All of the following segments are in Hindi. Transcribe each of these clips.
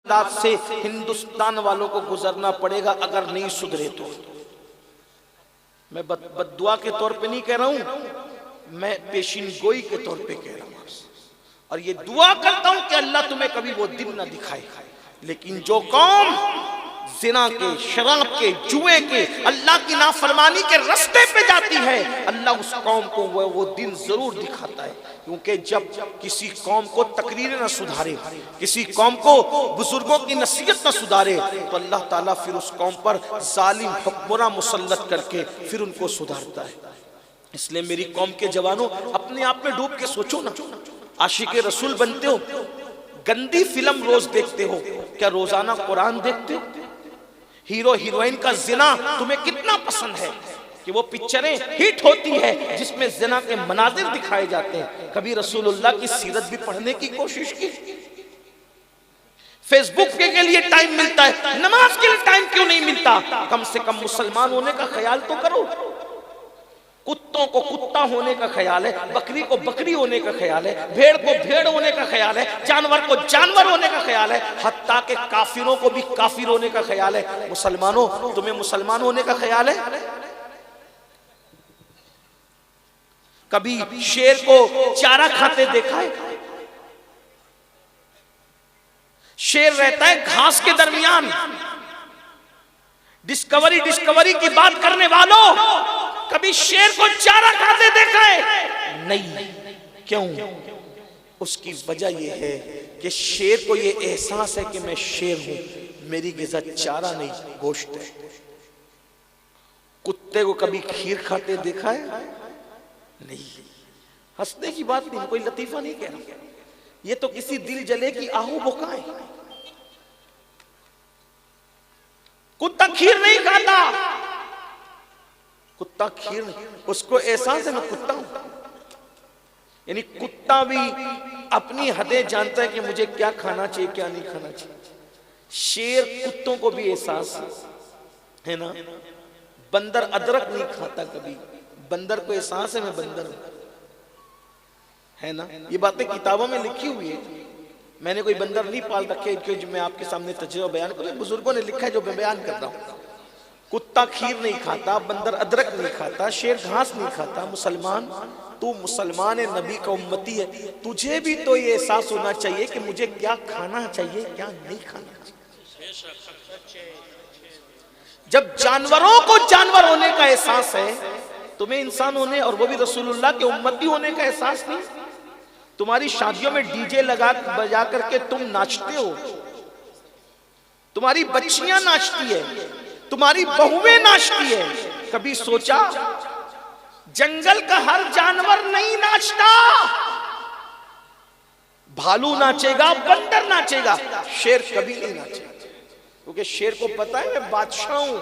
से हिंदुस्तान वालों को गुजरना पड़ेगा अगर नहीं सुधरे तो। मैं बद्दुआ के तौर पे नहीं कह रहा हूं, मैं पेशीन गोई के तौर पे कह रहा हूं और ये दुआ करता हूं कि अल्लाह तुम्हें कभी वो दिन ना दिखाए। लेकिन जो कौम जिना के, शराब के, जुए के, अल्लाह की नाफरमानी के रास्ते पे जाती है, अल्लाह उस कौम को वो दिन जरूर दिखाता है। क्योंकि जब किसी कौम को तकरीर न सुधारे, किसी कौम को बुजुर्गों की नसीहत न सुधारे, तो अल्लाह ताला फिर उस कौम पर जालिम हुक्मरां मुसल्लत करके फिर उनको सुधारता है। इसलिए मेरी कौम के जवानों, अपने आप में डूब के सोचो ना। आशिक़े रसूल बनते हो, गंदी फिल्म रोज देखते हो, क्या रोजाना कुरान देखते हो? हीरो हीरोइन का जिना तुम्हें कितना पसंद है कि वो पिक्चरें हिट होती है जिसमें जिना के मनाजिर दिखाए जाते हैं। कभी रसूलुल्लाह की सीरत भी पढ़ने की कोशिश की? फेसबुक के लिए टाइम मिलता है, नमाज के लिए टाइम क्यों नहीं मिलता? कम से कम मुसलमान होने का ख्याल तो करो। कुत्तों को कुत्ता होने का ख्याल है, बकरी को बकरी होने का ख्याल है, भेड़ को भेड़ होने का ख्याल है, जानवर को जानवर होने का ख्याल है, हत्ता के काफिरों को भी काफिर होने का ख्याल है। मुसलमानों, तुम्हें मुसलमान होने का ख्याल है? कभी शेर को चारा खाते देखा है? शेर रहता है घास के दरमियान। डिस्कवरी की बात करने वालों, कभी शेर को चारा खाते देखा है? नहीं। क्यों? उसकी वजह यह है कि शेर को यह एहसास है कि मैं शेर हूं, मेरी गिज़ा चारा नहीं गोश्त है। कुत्ते को कभी खीर खाते देखा है? नहीं। हंसने की बात नहीं, कोई लतीफा नहीं कह रहा, ये तो किसी दिल जले की आहू बुकाए। कुत्ता खीर नहीं खाता, कुत्ता खीर नहीं, उसको एहसास है मैं कुत्ता हूं। यानी कुत्ता भी अपनी हदें जानता है कि मुझे क्या खाना चाहिए, क्या नहीं खाना चाहिए। शेर कुत्तों को भी एहसास है ना। बंदर अदरक नहीं खाता कभी, बंदर को एहसास है मैं बंदर हूं, है ना। ये बातें किताबों में लिखी हुई है। मैंने कोई बंदर नहीं पाल रखे कि जो मैं आपके सामने तजुर्बा बयान करूं, बुजुर्गों ने लिखा है जो मैं बयान कर रहा हूं। कुत्ता खीर नहीं खाता, बंदर अदरक नहीं खाता, शेर घास नहीं खाता। मुसलमान, तू मुसलमान है, नबी का उम्मती है, तुझे भी तो ये एहसास होना चाहिए कि मुझे क्या खाना चाहिए, क्या नहीं खाना चाहिए। जब जानवरों को जानवर होने का एहसास है, तुम्हें इंसान होने और वो भी रसूलुल्लाह के उम्मती होने का एहसास नहीं। तुम्हारी शादियों में डीजे लगा बजा करके तुम नाचते हो, तुम्हारी बच्चियां नाचती है, तुम्हारी बहुएं नाचती है। कभी सोचा जंगल का हर जानवर नहीं नाचता? भालू नाचेगा, बंदर नाचेगा, शेर कभी नहीं नाचेगा, क्योंकि शेर को पता है मैं बादशाह हूं।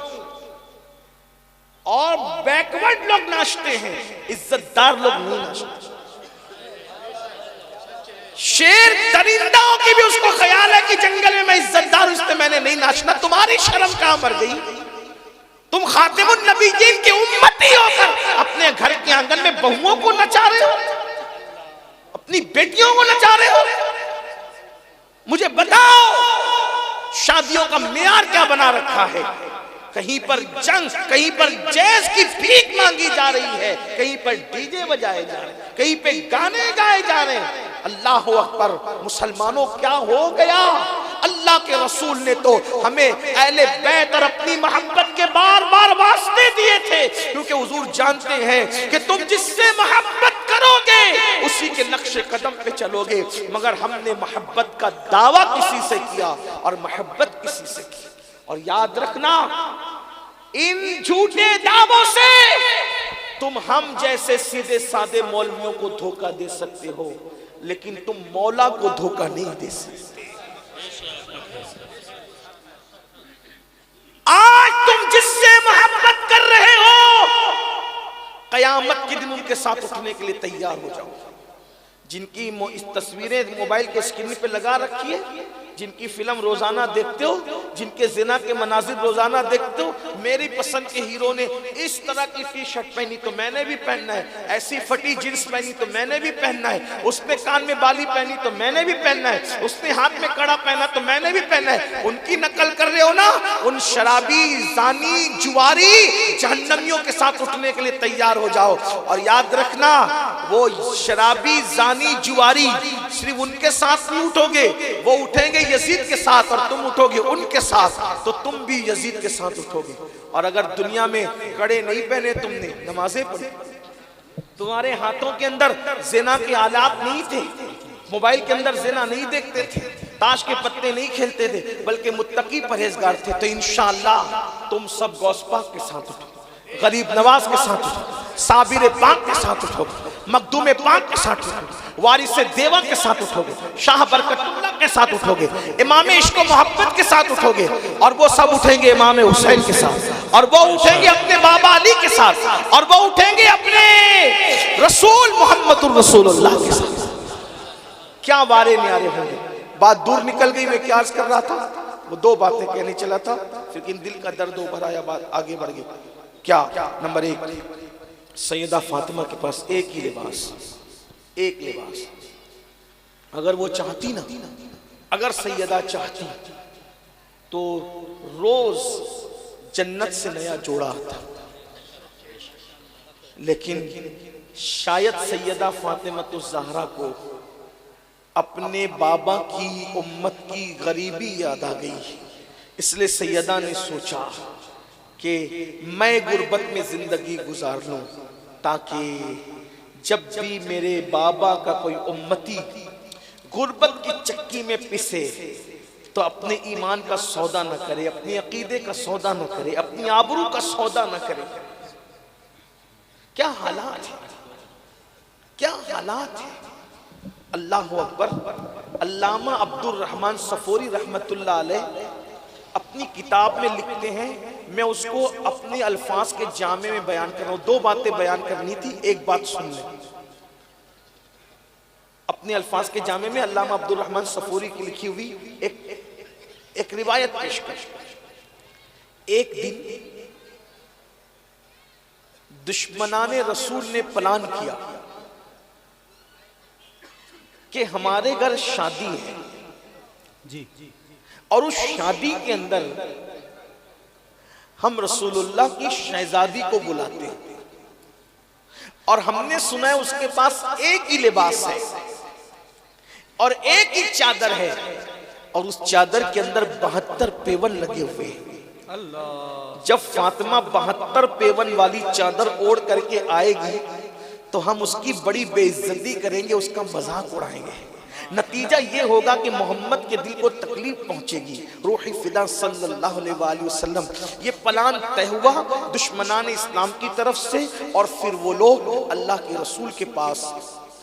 और बैकवर्ड लोग नाचते हैं, इज्जतदार लोग नहीं नाचते। शेर दरिंदाओं की भी उसको ख्याल है कि जंगल में मैं इज्जतदार, इसलिए मैंने नहीं नाचना। तुम्हारी शर्म कहां मर गई? तुम खातिमुन नबीयीन के उम्मती होकर अपने घर के आंगन में बहुओं को नचा रहे हो, अपनी बेटियों को नचा रहे हो। मुझे बताओ शादियों का मेयार क्या बना रखा है? कहीं पर जंग, कहीं पर जैज की भीख मांगी जा रही है, कहीं पर डीजे बजाए जा रहे हैं, कहीं पे गाने गाए जा रहे हैं। अल्लाह अकबर। मुसलमानों क्या हो गया? अल्लाह के रसूल ने तो हमें अहले बैत और अपनी मोहब्बत के बार बार वास्ते दिए थे, क्योंकि हुजूर जानते हैं कि तुम जिससे मोहब्बत करोगे उसी के नक्शे कदम पे चलोगे। मगर हमने मोहब्बत का दावा किसी से किया और मोहब्बत किसी से की। और याद रखना, इन झूठे दावों से तुम हम जैसे सीधे साधे मौलवियों को धोखा दे सकते हो, लेकिन तुम मौला को धोखा नहीं दे सकते। आज तुम जिससे मोहब्बत कर रहे हो, कयामत के दिन उनके साथ उठने के लिए तैयार हो जाओ। जिनकी इस तस्वीरें मोबाइल के स्क्रीन पे लगा रखी है, जिनकी फिल्म रोजाना देखते हो, जिनके जिना के मनाजिर रोजाना देखते हो, मेरी पसंद के हीरो ने इस तरह की टी शर्ट पहनी तो मैंने भी पहनना है, ऐसी फटी जींस पहनी तो मैंने भी पहनना है, उसने कान में बाली पहनी तो मैंने भी पहनना है, उसने हाथ में कड़ा पहना तो मैंने भी पहनना है। उनकी नकल कर रहे हो ना, उन शराबी, जानी, जुआरी, जहन्नमियों के साथ उठने के लिए तैयार हो जाओ। और याद रखना, वो शराबी, जानी, जुआरी सिर्फ उनके साथ नहीं उठोगे, वो उठेंगे यजीद के साथ और तुम उठोगे उनके साथ, तो तुम भी यजीद के साथ उठोगे। और अगर दुनिया में कड़े नहीं पहने तुमने, नमाजें पढ़ी, तुम्हारे हाथों के अंदर जिना के आलात नहीं थे, मोबाइल के अंदर जिना नहीं देखते थे, ताश के पत्ते नहीं खेलते थे, बल्कि मुत्तकी परहेजगार थे, तो इंशाअल्लाह तुम सब गौस पाक के साथ उठोगे, गरीब नवाज के साथ उठोगे, साबिर पाक के साथ उठोगे, मखदूम पाक के साथ उठोगे, वारिस देवा के साथ उठोगे, शाह बरकतुल्लाह के साथ उठोगे, इमाम इश्क व मोहब्बत के साथ उठोगे, और वो सब उठेंगे इमाम हुसैन के साथ, और वो उठेंगे अपने बाबा अली के साथ, और वो उठेंगे अपने रसूल मोहम्मदुर रसूलुल्लाह के साथ। क्या वारे न्यारे होंगे। बात दूर निकल गई, मैं क्या अर्ज कर रहा था, वो दो बातें कहने चला था, लेकिन दिल का दर्द उभर आया, बात आगे बढ़ गई। क्या? नंबर एक, सैयदा फातिमा के पास एक ही लिबास, एक लिबास। अगर वो चाहती ना, अगर सैयदा चाहती तो रोज जन्नत से नया जोड़ा आता, लेकिन शायद सैयदा फातिमा तो ज़हरा को अपने बाबा की, उम्मत की गरीबी याद आ गई, इसलिए सैयदा ने सोचा कि मैं गुर्बत में जिंदगी गुजार लूं, ताकि जब भी मेरे बाबा का कोई उम्मती गुर्बत की चक्की में पिसे तो अपने ईमान का सौदा न करे, अपने अकीदे का सौदा न करे, अपनी आबरू का सौदा न करे। क्या हालात है, क्या हालात है। अल्लाह अकबर। अल्लामा अब्दुर रहमान सफोरी रहमतुल्लाह अलैह अपनी किताब में लिखते हैं, मैं उसको अपने अल्फाज के जामे में बयान कर रहा हूं। दो बातें बयान करनी थी, एक बात सुन लें। अपने अल्फाज के जामे में अल्लामा अब्दुर रहमान सफोरी की लिखी हुई एक रिवायत पेश कर। एक दिन दुश्मनाने रसूल ने प्लान किया कि हमारे घर शादी है जी, और उस शादी के अंदर हम रसूलुल्लाह की शहजादी को बुलाते हैं, और हमने सुना है उसके पास एक ही लिबास है और एक ही चादर है, और उस चादर के अंदर 72 पेवन लगे हुए हैं। अल्लाह। जब फातिमा 72 पेवन वाली चादर ओढ़ करके आएगी तो हम उसकी बड़ी बेइज्जती करेंगे, उसका मजाक उड़ाएंगे। नतीजा ये होगा कि मोहम्मद के दिल को तकलीफ पहुंचेगी। रूही फिदा सल्लल्लाहु अलैहि वसल्लम। ये प्लान तय हुआ दुश्मनान इस्लाम की तरफ से, और फिर वो लोग अल्लाह के रसूल के पास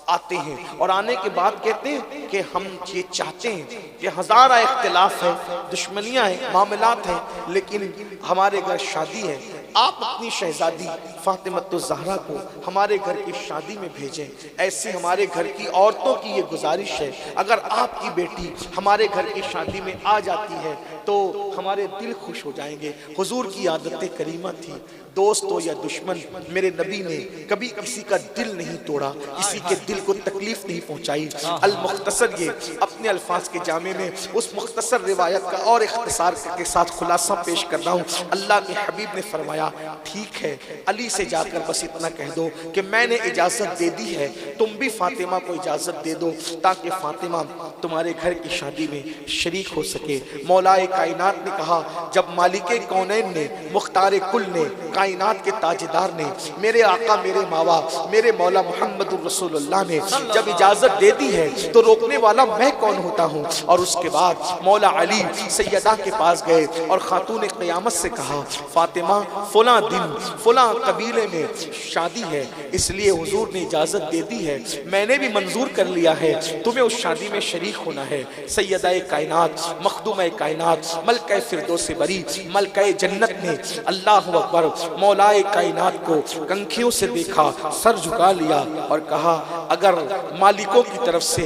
आते हैं, और आने के बाद कहते हैं कि हम ये चाहते हैं कि हज़ारा इख्तिलाफ है, दुश्मनियाँ हैं, मामलात हैं, लेकिन हमारे घर शादी है, आप अपनी शहजादी फातिमतुज़ ज़हरा को हमारे घर की शादी में भेजें। ऐसी हमारे घर की औरतों की ये गुजारिश है, अगर आपकी बेटी हमारे घर की शादी में आ जाती है तो हमारे दिल खुश हो जाएंगे। हुजूर की आदत करीमा थी, दोस्त हो या दुश्मन, मेरे नबी ने कभी किसी का दिल नहीं तोड़ा, किसी के दिल को तकलीफ नहीं पहुंचाई। अल मुख्तसर, ये अपने अल्फाज के जामे में उस मुख्तसर रिवायत का और इख्तिसार के साथ खुलासा पेश कर रहा हूँ। अल्लाह के हबीब ने फरमाया, ठीक है, अली से जाकर बस इतना कह दो कि मैंने इजाज़त दे दी है, तुम भी फातिमा को इजाज़त दे दो, ताकि फातिमा तुम्हारे घर की शादी में शरीक हो सके। मौलाए कायनात ने कहा, जब मालिके कौनैन ने, मुख्तारे कुल ने, कायनात के ताजदार ने, मेरे आका, मेरे मावा, मेरे मौला मोहम्मद रसूलुल्लाह ने जब इजाजत दे दी है तो रोकने वाला मैं कौन होता हूँ। और उसके बाद मौला अली सैयदा के पास गए और खातून क़यामत से कहा, फातिमा फुला दिन फुला कबीले में शादी है, इसलिए हुजूर ने इजाजत दे दी है, मैंने भी मंजूर कर लिया है, तुम्हें उस शादी में शरीक होना है। सैयदा कायनात, मखदूम कायनात, मलका फिरदौस बरी, मलका जन्नत ने अल्लाह अकबर मौलाए कायनात को कंखियों से देखा, सर झुका लिया और कहा, अगर मालिकों की तरफ से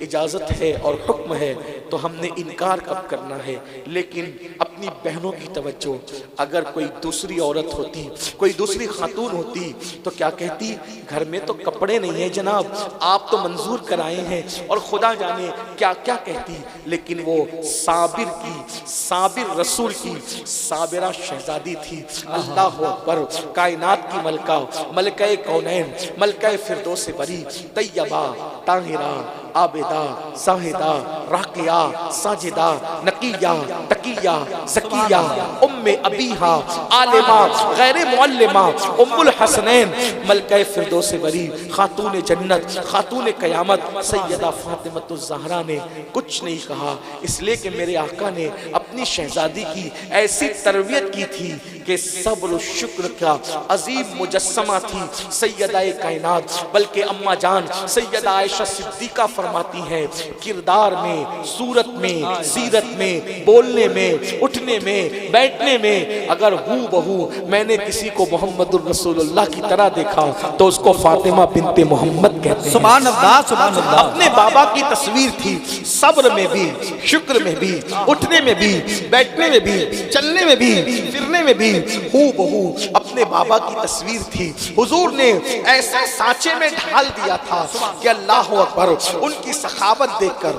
इजाजत है और हुक्म है तो हमने इनकार कब करना है। लेकिन अपनी बहनों की तवज्जो, अगर कोई दूसरी औरत होती, कोई दूसरी खातून होती तो क्या कहती, घर में तो कपड़े नहीं है जनाब, आप तो मंजूर कराए हैं, और खुदा जाने क्या क्या कहती। लेकिन वो साबिर की, साबिर रसूल की साबिरा शहजादी थी। अल्लाह अकबर, कायनात की मलका, मलका कौनैन, मलका फिरदौस बरी, तैयबा, ताहिरा, आबिदा, साहिदा, राकिया, साजिदा, नकिया, तकिया, ज़किया, उम्मे अबीहा, आलिमा, गैर मुअल्लिमा, उम्मुल हसनैन, मलका फिरदौस बरी, खातून जन्नत, खातून क़यामत, सैयदा फातिमतुज़ ज़हरा ने कुछ नहीं कहा, इसलिए कि मेरे आका ने अपनी शहजादी की ऐसी तरबियत की थी कि सब्र शुक्र का अजीम मुजस्समा थी सैयदा कायनात। बल्कि अम्मा जान सैयदा आयशा सिद्दीका फरमाती हैं, किरदार में, सूरत में, सीरत में, बोलने में, उठने में, बैठने में अगर हूबहू मैंने किसी को मोहम्मदुर रसूलुल्लाह की तरह देखा तो उसको फातिमा बिनते मोहम्मद कहते हैं। सुभान अल्लाह, सुभान अल्लाह। अपने बाबा की तस्वीर थी, सब्र में भी, शुक्र में भी, उठने में भी, बैठने में भी, चलने में भी, फिरने में भी हूबहू अपने बाबा की तस्वीर थी। हुजूर ने ऐसा सांचे में ढाल दिया था कि अल्लाह अकबर, उनकी सखावत देखकर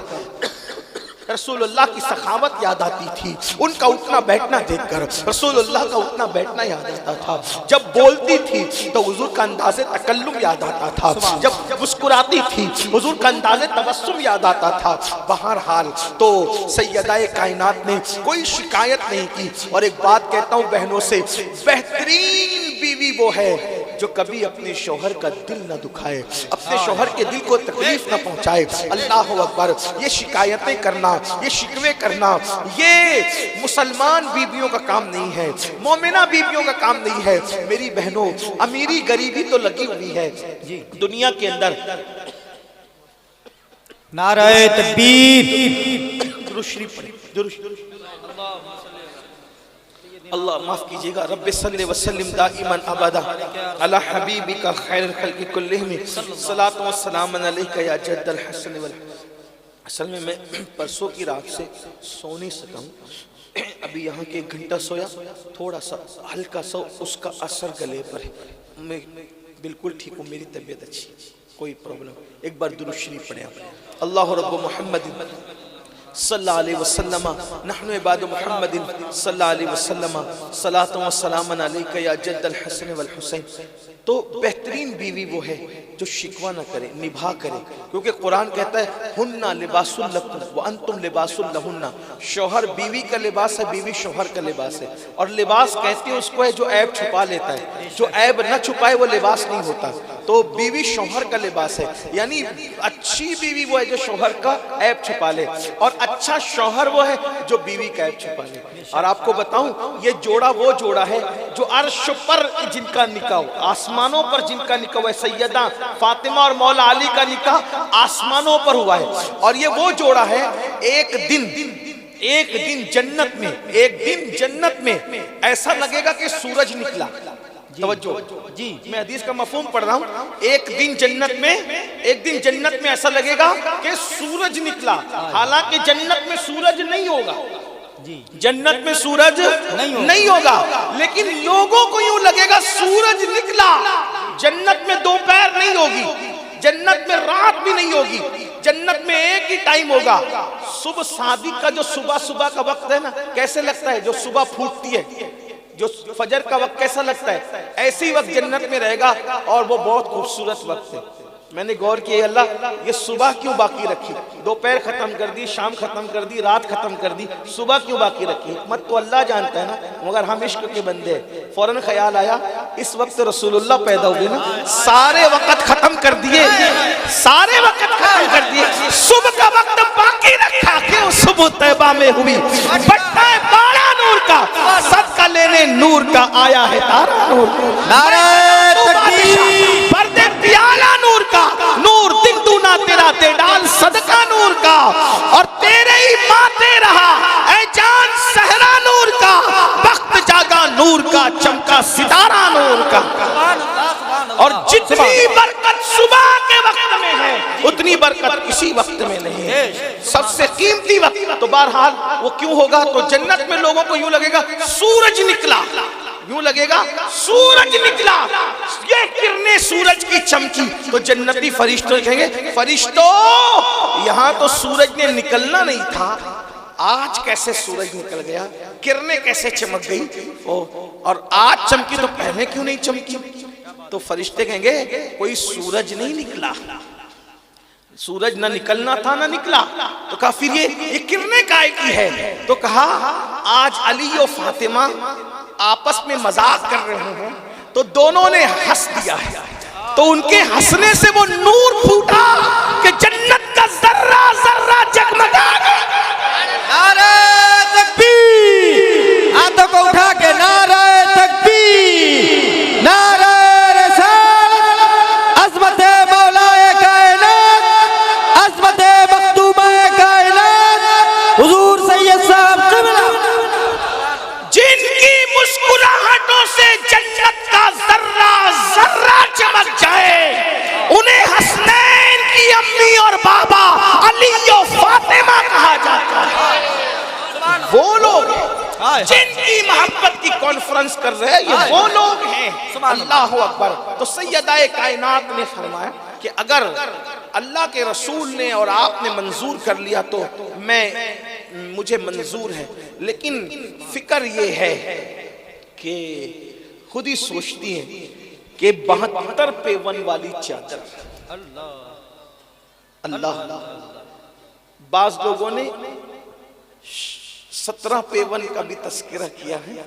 रसूलुल्लाह की सखावत याद आती थी, उनका उठना बैठना देखकर रसूलुल्लाह का उठना बैठना याद आता था। जब बोलती थी तो हुजूर का अंदाज़े तकल्लुम याद आता था, जब मुस्कुराती थी हुजूर का अंदाज़े तबस्सुम याद आता था। बहरहाल तो सैयदा कायनात ने कोई शिकायत नहीं की। और एक बात कहता हूँ बहनों से, बेहतरीन बीवी वो है जो कभी अपने शौहर का दिल न दुखाए, अपने शौहर के दिल को तकलीफ न पहुंचाए। अल्लाह अकबर, ये शिकायतें करना, ये शिकवे करना, ये मुसलमान बीवियों का काम नहीं है, मोमिना बीवियों का काम नहीं है। मेरी बहनों, अमीरी गरीबी तो लगी हुई है दुनिया के अंदर। नारे तकबीर, अल्लाह माफ कीजिएगा। रब्बे सल्ले व सल्लिम दाइमन अबदा अला हबीबिका खैरुल खल्क़ि कुल्लिहिम सलातो व सलाम अलैका या जद्दल हसन वल। असल में मैं परसों की रात से सो नहीं सका हूँ, अभी यहाँ के 1 घंटा सोया, थोड़ा सा हल्का सा उसका असर गले पर है। मैं बिल्कुल ठीक हूँ, मेरी तबीयत अच्छी, कोई प्रॉब्लम। एक बार दुरूद शरीफ पढ़े आप। अल्लाह रब्बु मुहम्मद सल्लल्लाहु अलैहि वसल्लम नहनु इबादु मुहम्मदिन सल्लल्लाहु अलैहि वसल्लम सलातो व सलामन अलैका या जद्दल हसन वल हुसैन। तो बेहतरीन बीवी वो है जो शिकवा न करे, निभा करे, क्योंकि कुरान कहता है हुन्ना लिबासुल लकुम व अंतुम लिबासुल लहुन्ना। शौहर बीवी का लिबास है, बीवी शौहर का लिबास है। और लिबास कहते हैं उसको है जो ऐब छुपा लेता है, जो ऐब न छुपाए वो लिबास नहीं होता। तो बीवी शौहर का लिबास है, यानी अच्छी बीवी वो है जो शौहर का ऐब छुपा ले, और अच्छा शौहर वो है जो बीवी का ऐब छुपा ले। और आपको बताऊं, ये जोड़ा वो जोड़ा है जो अर्श पर जिनका निकाह, आसमानों पर जिनका निकाह है। सैयदा फातिमा और मौला अली का निकाह आसमानों पर हुआ है। और ये वो जोड़ा है, एक दिन जन्नत में, एक दिन जन्नत में ऐसा लगेगा कि सूरज निकला। तवज्जो जी, मैं हदीस का मफहूम पढ़ रहा हूँ। एक दिन जन्नत में ऐसा लगेगा कि सूरज निकला, हालांकि जन्नत में सूरज नहीं होगा, जन्नत में सूरज नहीं होगा, लेकिन लोगों को यूं लगेगा सूरज निकला। जन्नत में दोपहर नहीं होगी, जन्नत में रात भी नहीं होगी, जन्नत में एक ही टाइम होगा। सुबह सादिक का जो सुबह का वक्त है ना, कैसे लगता है, जो सुबह फूटती है, जो फजर का वक्त कैसा लगता है, ऐसे ही वक्त जन्नत में रहेगा। और वो बहुत खूबसूरत वक्त है। मैंने गौर किया, अल्लाह ये सुबह क्यों बाकी रखी, दोपहर खत्म कर दी, शाम खत्म कर दी, रात खत्म कर दी, सुबह क्यों बाकी रखी? हिकमत तो अल्लाह जानता है ना, मगर हम इश्क के बंदे। फौरन ख्याल आया इस वक्त रसूलुल्लाह पैदा हुए ना, सारे वक्त खत्म कर दिए, सारे वक्त खत्म कर दिए, सुबह का वक्त बाकी रखा क्यों? सुबह तैबा में हुई बट्टा बाड़ा नूर का, सदका लेने नूर का आया है तारा नूर का। नारे तकबीर, पर्दे प्याला नूर का, नूर दिन दूना तेरा दे डाल सदका नूर का। और तेरे ही माते रहा ऐ जान सहरा नूर का, वक्त जागा नूर का, चमका सितारा नूर का। और जितनी बरकत सुबह के वक्त में है, उतनी बरकत इसी वक्त में नहीं है। सबसे कीमती वक्त। तो बहरहाल वो क्यों होगा? तो जन्नत में लोगों को यूं लगेगा सूरज निकला, यूं लगेगा सूरज निकला, ये किरणें सूरज की चमकी। तो जन्नती फरिश्तों कहेंगे, फरिश्तों यहां तो सूरज ने निकलना नहीं था, आज कैसे सूरज निकल गया, किरणें कैसे चमक गई, और आज चमकी तो पहले क्यों नहीं चमकी? तो फरिश्ते कहेंगे कोई सूरज नहीं निकला, सूरज ना निकलना था ना निकला। तो कहा फिर ये किरणें काय की है? तो कहा आज अली और फातिमा आपस में मजाक कर रहे हैं तो दोनों ने हंस दिया है, तो उनके हंसने से वो नूर फूटा कि जन्नत का जर्रा जर्रा जगमगा गया। नारे तकबीर, हाथों को उठा के नारे तकबीर, नारे रिसालत, अज़मते मौलाए कायनात, अज़मते मखदूमाए कायनात हुजूर सैयद साहब क़िबला, जिनकी मुस्कुराहटों से जन्नत का जर्रा जर्रा चमक जाए, उन्हें हसनैन की अम्मी और बाबा अली और फातिमा कहा जाता है। वो लोग जिनकी मोहब्बत की कॉन्फ्रेंस कर रहे हैं, ये वो लोग हैं। अल्लाह अकबर। तो सैयदाए कायनात ने फरमाया कि अगर अल्लाह के रसूल ने और आपने मंजूर कर लिया तो मुझे मंजूर है, लेकिन फिक्र ये है कि खुद ही सोचती है कि 72 पेवन वाली चादर, अल्लाह, बाज लोगों ने 17 पेवन का भी तस्करा किया है,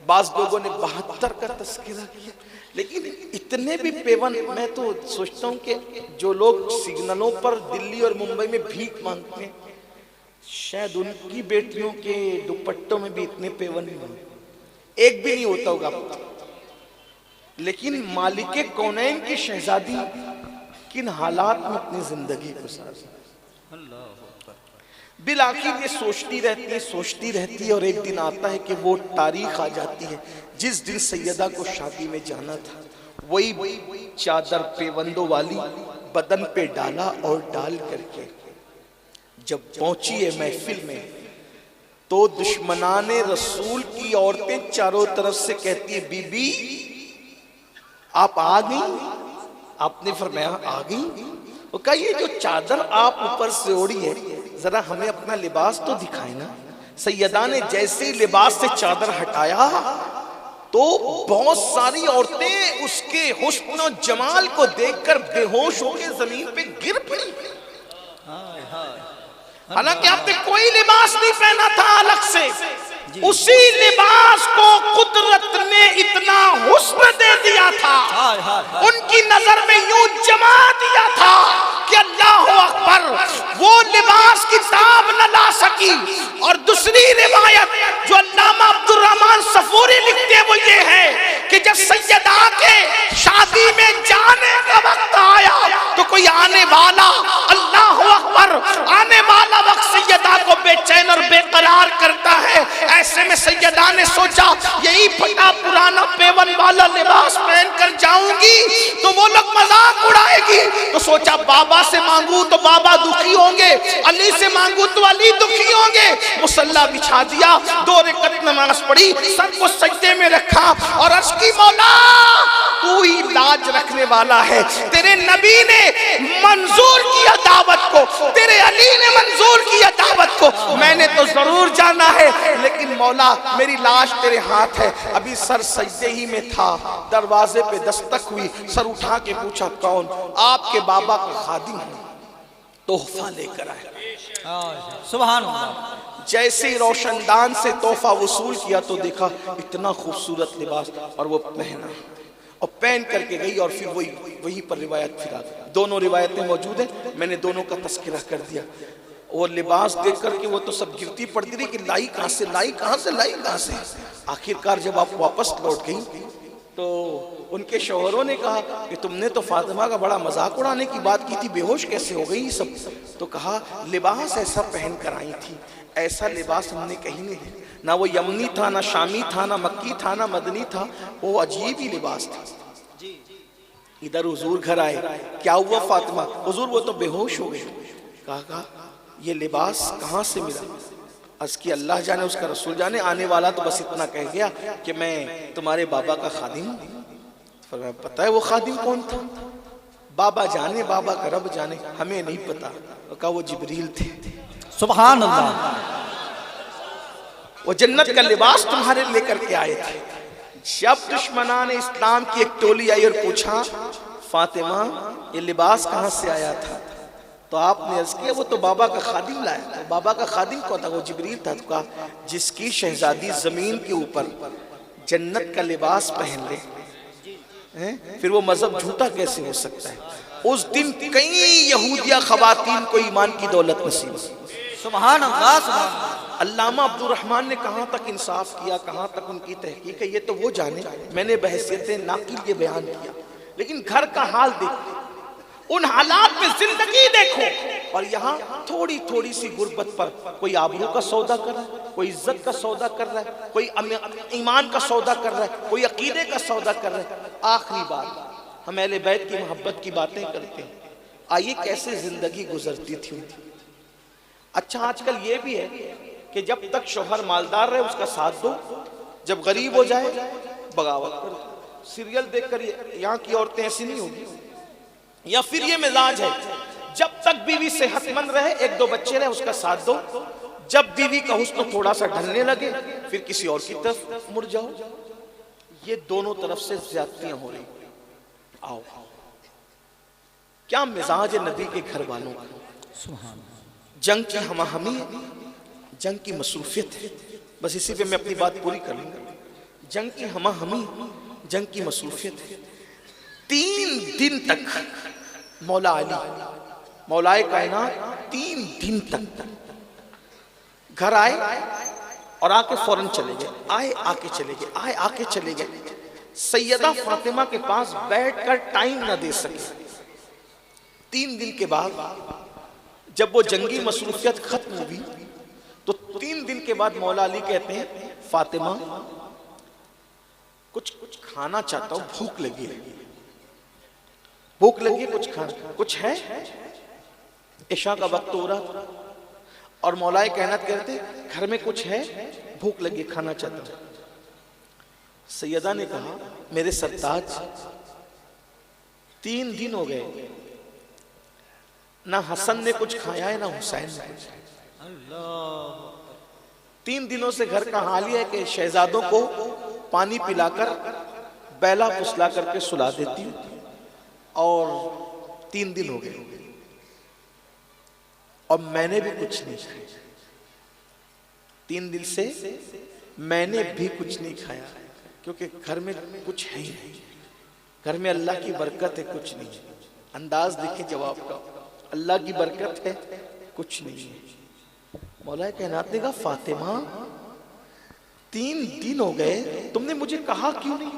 बाज लोगों ने 72 का तस्करा किया, लेकिन इतने भी पेवन, मैं तो सोचता हूँ कि जो लोग सिग्नलों पर दिल्ली और मुंबई में भीख मांगते हैं, शायद उनकी बेटियों के दुपट्टों में भी इतने पेवन नहीं होते, एक भी नहीं होता होगा। लेकिन मालिके कौनैन की शहजादी किन हालात में अपनी जिंदगी गुजारती, बिल आखिर ये सोचती रहती है, और एक दिन आता है कि वो तारीख आ जाती है जिस दिन सैयदा को शादी में जाना था, वही चादर पेवंदों वाली बदन पे डाला, और डाल करके जब पहुंची है महफिल में, तो दुश्मनाने रसूल की औरतें चारों तरफ से कहती है, बीबी आप आ गई? आपने फरमाया आ गई। वो कहा ये जो चादर आप ऊपर से ओढ़ी है, जरा हमें अपना लिबास तो दिखाए ना। सैयदा ने जैसे ही लिबास से चादर हटाया तो बहुत सारी औरतें उसके हुस्न और जमाल को देखकर बेहोश होकर जमीन पे गिर पड़ी। हालांकि आपने कोई लिबास नहीं पहना था अलग से, उसी लिबास को कुदरत ने इतना हुस्न दे दिया था, उनकी नजर में यूं जमा दिया था कि अल्लाह अकबर, वो लिबास की ताब न ला सकी। और दूसरी रिवायत जो अल्लामा अब्दुर्रहमान सफूरी लिखते हैं वो ये है कि जब सैयदा के शादी में जाने का वक्त आया तो कोई आने वाला, अल्लाह अकबर, आने वाला वक्त सैयदा को बेचैन और बेकरार करता है। ऐसे में सैयदा ने सोचा यही फटा पुराना पेवन वाला लिबास पहन कर जाऊंगी तो वो लोग मजाक उड़ाएगी, तो सोचा बाबा से मांगू तो बाबा दुखी होंगे, अली से मांगू तो अली दुखी होंगे। मुसल्ला बिछा दिया, 2 रकात नमाज पढ़ी, सर को सजदे में रखा और अर्ज की, मौला तू ही लाज रखने वाला है, तेरे नबी ने मंजूर किया दावत को, तेरे अली ने मंजूर किया दावत को, मैंने तो जरूर जाना है, लेकिन मौला मेरी लाश तेरे हाथ है। अभी सर सजदे ही में था, दरवाजे पे दस्तक हुई, सर उठा के पूछा कौन? आपके बाबा का खादिम है, तोहफा लेकर आया। सुभान अल्लाह। जैसे ही रोशनदान से तोहफा वसूल किया तो देखा इतना खूबसूरत लिबास, और वो पहना और पहन करके गई, और फिर वही पर रिवायत फिरा। दोनों रिवायतें मौजूद हैं, मैंने दोनों का तस्करा कर दिया। वो लिबास देख करके वो तो सब गिरती पड़ती रही कि लाई कहाँ से, लाई कहाँ से, लाई कहाँ से। आखिरकार जब आप वापस लौट गई तो उनके शौहरों ने कहा कि तुमने तो फातिमा का बड़ा मजाक उड़ाने की बात की थी, बेहोश कैसे हो गई सब? तो कहा लिबास ऐसा पहन कर आई थी, ऐसा लिबास हमने कहीं नहीं देखा, ना वो यमनी था, ना शामी था, ना मक्की था, ना मदनी था, वो अजीब ही लिबास था। इधर हुजूर घर आए, क्या हुआ फातिमा? हुजूर वो तो बेहोश हो गए। कहा ये लिबास कहाँ से मिला? अर्ज़ की अल्लाह जाने उसका रसूल जाने, आने वाला तो बस इतना कह गया कि मैं तुम्हारे बाबा का खादिम हूँ। फरमाया पता है वो खादिम कौन था? बाबा जाने, बाबा का रब जाने, हमें नहीं पता। वो कहा वो जिब्रील थे। सुभान अल्लाह। वो जन्नत का लिबास तुम्हारे लेकर के आए थे। जब दुश्मनान इस्लाम की एक टोली आई और पूछा फातिमा ये लिबास कहाँ से आया था, तो आपने अर्ज़ किया वो तो बाबा का खादिम लाया। तो बाबा का खादिम कौन था? वो जिब्रील था। तो कहा जिसकी शहजादी जमीन के ऊपर जन्नत का लिबास पहन ले फिर वो मजहब झूठा कैसे हो सकता है? उस दिन कई यहूदिया खवातीन को ईमान की दौलत नसीब। सुभान अल्लाह, सुभान अल्लाह। अल्लामा अब्दुल रहमान ने कहाँ तक इंसाफ किया, कहाँ तक उनकी तहकीक है, ये तो वो जाने। मैंने बहसियत नाकिल ये बयान किया, लेकिन घर का हाल देखो, उन हालात में जिंदगी देखो। और यहाँ थोड़ी थोड़ी सी गुर्बत पर कोई आबरू का सौदा कर रहा है, कोई इज्जत का सौदा कर रहा है, कोई ईमान का सौदा कर रहा है, कोई अकीदे का सौदा कर रहा है। आखिरी बात, हम अहले बैत की मोहब्बत की बातें करते हैं, आइए कैसे जिंदगी गुजरती थी उनकी। अच्छा आजकल ये भी है कि जब तक शोहर मालदार रहे उसका साथ दो, जब गरीब हो जाए बगावत करो। सीरियल देखकर यहाँ की औरतें ऐसी नहीं होगी। या फिर ये मिजाज है, जब तक बीवी सेहतमंद रहे, एक दो बच्चे रहे, उसका साथ दो, जब बीवी का हुस्न थोड़ा सा ढलने लगे फिर किसी और की तरफ मुड़ जाओ। ये दोनों तरफ से ज्यादतियां हो रही। आओ क्या मिजाज है नबी के घर वालों का। जंग की हमाहमी है, जंग की मसरूफियत है। बस इसी पे मैं अपनी बात पूरी कर लूंगा। जंग की हमाहमी, जंग की मसरूफियत है। 3 दिन तक मौला अली मौलाए कायनात 3 दिन तक घर आए और आके फौरन चले गए, आए आके चले गए, आए आके चले गए। सैयदा फातिमा के पास बैठकर टाइम ना दे सके। 3 दिन के बाद जब वो जंगी मसरूफियत खत्म हुई तो 3 दिन के बाद मौला अली कहते हैं फातिमा कुछ खाना चाहता हूं, भूख लगी है, भूख लगी, कुछ खाना, कुछ है? इशा का वक्त हो रहा और मौलाए कायनात कहते घर में कुछ है, भूख लगी, खाना चाहता हूं। सैयदा ने कहा मेरे सरताज 3 दिन हो गए, ना हसन ने कुछ खाया है ना हुसैन ने कुछ। 3 दिनों से घर का हाल ही है कि शहजादों को पानी पिलाकर बैला फुसला करके सुला देती हूँ, और 3 दिन हो गए और मैंने भी कुछ नहीं खाया। 3 दिन से मैंने भी कुछ नहीं खाया, क्योंकि घर में कुछ है ही नहीं, घर में अल्लाह की बरकत है, कुछ नहीं है। अंदाज देखिए जवाब का, अल्लाह की बरकत है, कुछ नहीं है। मौला कायनात ने कहा फातिमा 3 दिन हो गए, तुमने मुझे कहा क्यों नहीं?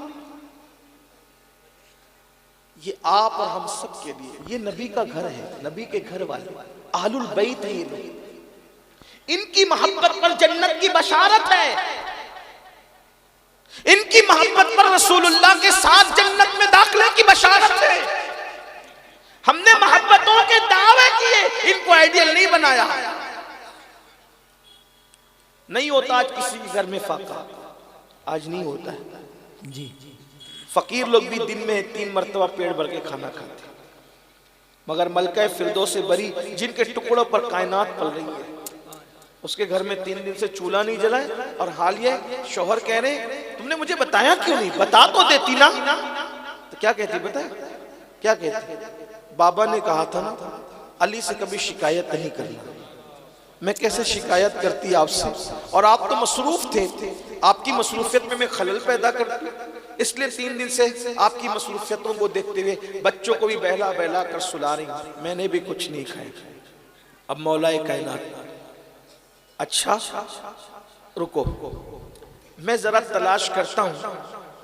ये आप और हम सब के लिए, ये नबी का घर है, नबी के घर वाले अहलुल बैत है ये लोग। इनकी मोहब्बत पर जन्नत की बशारत है, इनकी मोहब्बत पर रसूलुल्लाह के साथ जन्नत में दाखिले की बशारत है। हमने मोहब्बतों के दावे किए, इनको आइडियल नहीं बनाया। नहीं होता आज किसी के घर में फाका, आज नहीं होता है जी। फकीर लोग भी दिन में 3 मरतबा पेट भर के खाना खाते, मगर मलका फिरदौस से बरी जिनके टुकड़ों पर कायनात पल रही है, उसके घर में 3 दिन से चूल्हा नहीं जला है। और हाल ये शौहर कह रहे तुमने मुझे बताया क्यों नहीं, बता तो देती ना। तो क्या कहती बता, क्या कहती? बाबा ने कहा था ना अली से कभी शिकायत नहीं करना। मैं कैसे शिकायत करती आपसे, और आप तो मसरूफ थे, आपकी मसरूफियत में मैं खलल पैदा करती, इसलिए 3 दिन से आपकी मसरूफियतों को देखते हुए बच्चों को भी बहला बहला कर सुला रही, मैंने भी कुछ नहीं खाया। अब मौलाए कायनात, अच्छा रुको, मैं जरा तलाश करता हूं,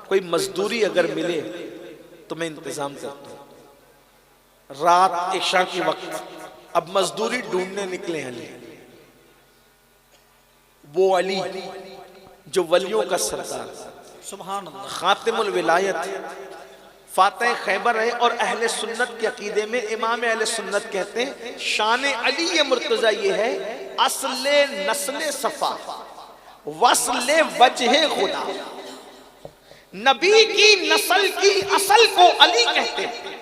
कोई मजदूरी अगर मिले तो मैं इंतजाम करता हूं। रात इशा के वक्त अब मजदूरी ढूंढने निकले अली, वो अली जो वलियों का सरदार, सुभान अल्लाह, खातिमुल विलायत, फातह खैबर है। और अहले सुन्नत के अकीदे में इमाम अहले सुन्नत कहते हैं शान अली मुर्तजा ये है, असले नस्ले सफा वस्ले वजह खुदा। नबी की नस्ल की असल को अली कहते हैं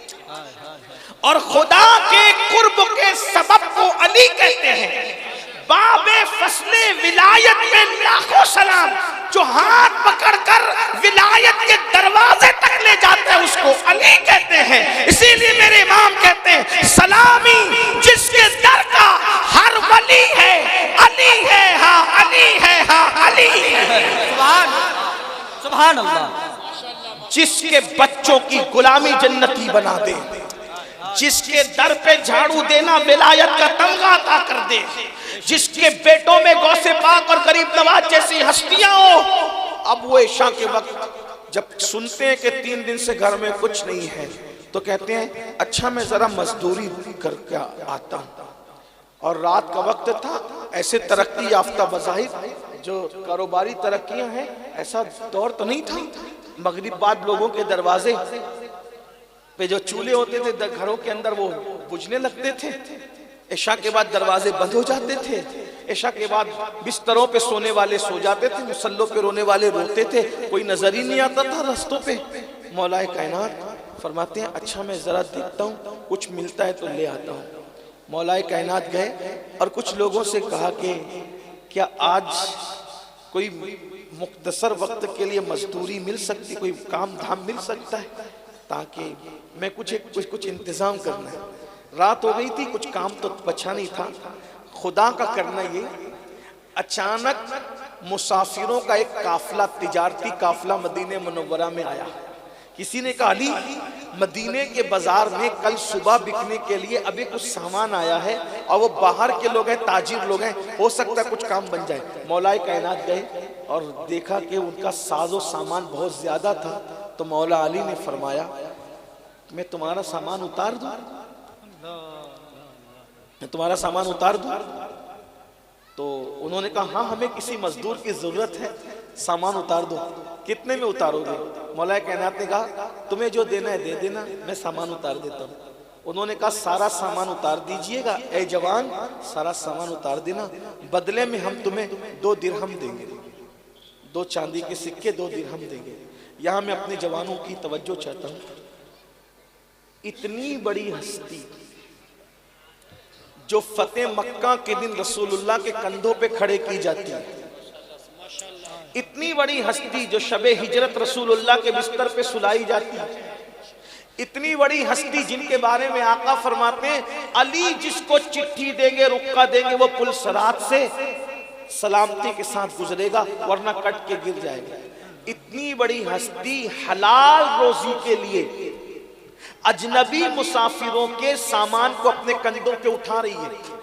और खुदा के कुर्ब के सबब को अली कहते हैं। बाबे फसले विलायत में लाखों सलाम, जो हाथ पकड़कर विलायत के दरवाजे तक ले जाते हैं उसको अली कहते हैं। इसीलिए मेरे इमाम कहते हैं सलामी जिसके दर का हर वली है, अली है हाँ अली है हाँ अली है। सुभान अल्लाह। जिसके बच्चों की गुलामी जन्नती बना दे, जिसके दर पे झाड़ू देना विलायत का तमगा अता कर दे, जिसके बेटों में गौसे पाक और गरीब नवाज जैसी हस्तियां हो। अब वो इशा के वक्त जब सुनते हैं कि 3 दिन से घर में कुछ नहीं है तो कहते हैं अच्छा मैं जरा मजदूरी करके आता हूं। और रात का वक्त था, ऐसे तरक्की याफ्ता बज़ाहिर जो कारोबारी तरक्कियां हैं ऐसा दौर तो नहीं था। मगरिब बाद लोगों के दरवाजे पे जो चूल्हे होते थे घरों के अंदर वो बुझने लगते थे। इशा के बाद दरवाजे बंद हो जाते थे। इशा के बाद बिस्तरों पे सोने वाले सो जाते थे, मुसल्लों पे रोने वाले रोते थे, कोई नजर ही नहीं आता था रास्तों पे। मौलाए कायनात फरमाते हैं अच्छा मैं जरा देखता हूँ, कुछ मिलता है तो ले आता हूँ। मौलाए कायनात गए और कुछ लोगों से कहा कि क्या आज कोई मुख्तसर वक्त के लिए मजदूरी मिल सकती, कोई काम धाम मिल सकता है ताकि मैं कुछ इंतजाम करना है। रात हो गई थी, कुछ काम तो बचा नहीं था। खुदा का करना ये, अचानक मुसाफिरों का एक काफिला, तिजारती काफिला मदीने मुनव्वरा में आया। किसी ने कहा अली मदीने के बाजार में कल सुबह बिकने के लिए अभी कुछ सामान आया है और वो बाहर के लोग हैं, ताजिर लोग हैं, हो सकता है कुछ काम बन जाए। मौलाए कायनात गए और देखा कि उनका साजो सामान बहुत ज्यादा था। तो मौला अली ने फरमाया मैं तुम्हारा सामान उतार दूं, मैं तुम्हारा सामान उतार दूं। तो उन्होंने कहा हाँ हमें किसी मजदूर की जरूरत है, सामान उतार दो। कितने में उतारोगे? मौलाए कायनात ने कहा तुम्हें जो देना है दे देना, मैं सामान उतार देता हूँ। उन्होंने कहा सारा सामान उतार दीजिएगा ए जवान, सारा सामान उतार देना, बदले में हम तुम्हें 2 दिरहम देंगे, 2 चांदी के सिक्के 2 दिरहम देंगे। यहां मैं अपने जवानों की तवज्जो चाहता हूं। इतनी बड़ी हस्ती जो फतेह मक्का के दिन रसूलुल्लाह के कंधों पे खड़े की जाती है, इतनी बड़ी हस्ती जो शबे हिजरत रसूलुल्लाह के बिस्तर पे सुलाई जाती है, इतनी बड़ी हस्ती जिनके बारे में आका फरमाते हैं अली जिसको चिट्ठी देंगे रुक्का देंगे वो पुल सरात से सलामती के साथ गुजरेगा वरना कट के गिर जाएगा। इतनी बड़ी हस्ती हलाल रोजी के लिए अजनबी मुसाफिरों के सामान को अपने कंधों पे उठा रही है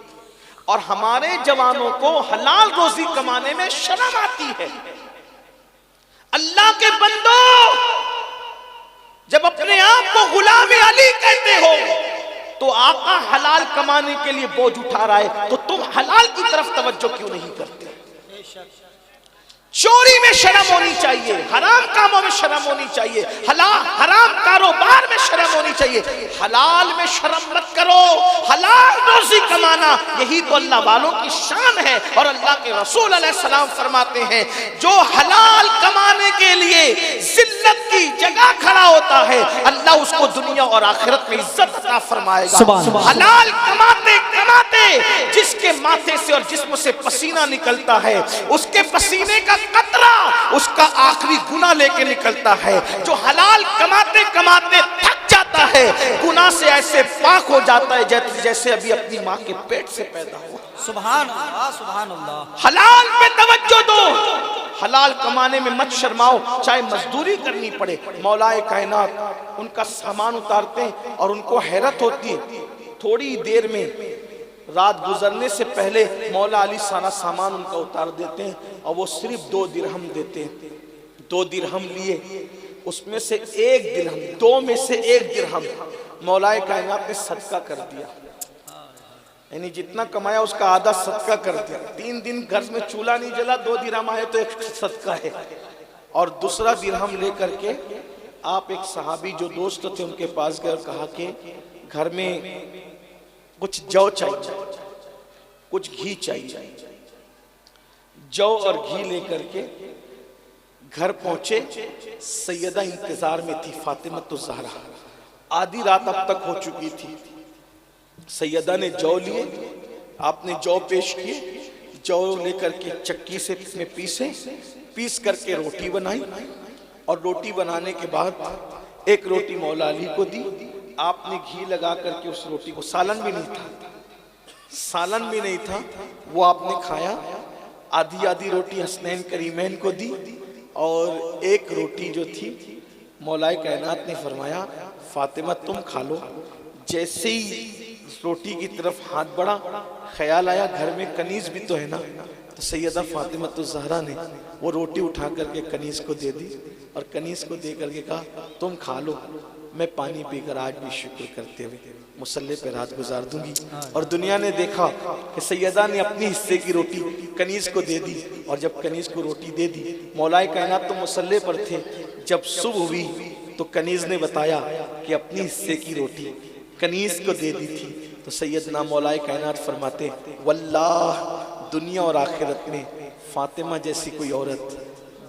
और हमारे जवानों को हलाल रोजी कमाने में शर्म आती है। अल्लाह के बंदो, जब अपने आप को गुलाम अली कहते हो तो आका हलाल कमाने के लिए बोझ उठा रहा है, तो तुम हलाल की तरफ तवज्जो क्यों नहीं करते? चोरी में शर्म होनी चाहिए, हराम कामों में शर्म होनी चाहिए, हराम कारोबार में शर्म होनी चाहिए। हलाल में शर्म मत करो, हलाल रोजी कमाना यही तो अल्लाह वालों की शान है। और अल्लाह के रसूल अलैहिस्सलाम फरमाते हैं जो हलाल कमाने के लिए जिल्लत की जगह खड़ा होता है अल्लाह उसको दुनिया और आखिरत में इज्जत अता फरमाएगा। हलाल कमाते कमाते जिसके माथे से और जिस्म से पसीना निकलता है उसके पसीने का कतरा उसका आखिरी गुनाह लेके निकलता है। जो हलाल कमाते कमाते थक जाता है गुनाह से ऐसे पाक हो जाता है जैसे अभी अपनी माँ के पेट से पैदा हुआ। सुभान अल्लाह, सुभान अल्लाह। हलाल पे तवज्जो दो, हलाल कमाने में मत शर्माओ, चाहे मजदूरी करनी पड़े। मौलाए कायनात उनका सामान उतारते हैं और उनको हैरत होती है, थोड़ी देर में रात गुजरने से पहले मौला अली सारा सामान उनका उतार देते हैं और वो सिर्फ 2 दिरहम देते हैं। 2 दिरहम लिए, उसमें से 1 दिरहम, 2 में से 1 दिरहम मौलाए कायनात ने सदका कर दिया, यानी जितना कमाया उसका आधा सदका कर दिया। 3 दिन घर में चूल्हा नहीं जला, 2 दिरहम आए तो 1 सदका है। और दूसरा दिरहम लेकर के आप एक सहाबी जो दोस्त थे उनके पास गए और कहा कि घर में कुछ जौ चाहिए, कुछ घी चाहिए। जौ और घी लेकर के घर पहुंचे। सैयदा इंतजार में थी, फातिमा तो ज़हरा। आधी रात अब तक हो चुकी थी। सैयदा ने जौ लिए, आपने जौ पेश किए। जौ लेकर के चक्की से में पीस करके रोटी बनाई और रोटी बनाने के बाद एक रोटी मौला अली को दी। आपने घी लगा करके उस रोटी को, सालन भी नहीं था, वो आपने खाया। आधी आधी रोटी हसनैन करीमैन को दी और एक रोटी जो थी मौलाए कायनात ने फरमाया फातिमा तुम खा लो। जैसे ही रोटी की तरफ हाथ बढ़ा, ख्याल आया घर में कनीज भी तो है ना, तो सैयदा फातिमा तो ज़हरा ने वो रोटी उठा करके कनीज को दे दी और कनीज को दे करके कहा तुम खा लो, मैं पानी पीकर आज भी शुक्र करते हुए मुसल्ले पे रात गुजार दूंगी। और दुनिया ने देखा कि सैयदा ने अपनी हिस्से की रोटी कनीज को दे दी और जब कनीज को रोटी दे दी, मौलाए कायनात तो मुसल्ले पर थे। जब सुबह हुई तो कनीज ने बताया कि अपनी हिस्से की रोटी कनीज को दे दी थी। तो सैयदना मौलाए कायनात फरमाते वल्लाह दुनिया और आखिरत में फातिमा जैसी कोई औरत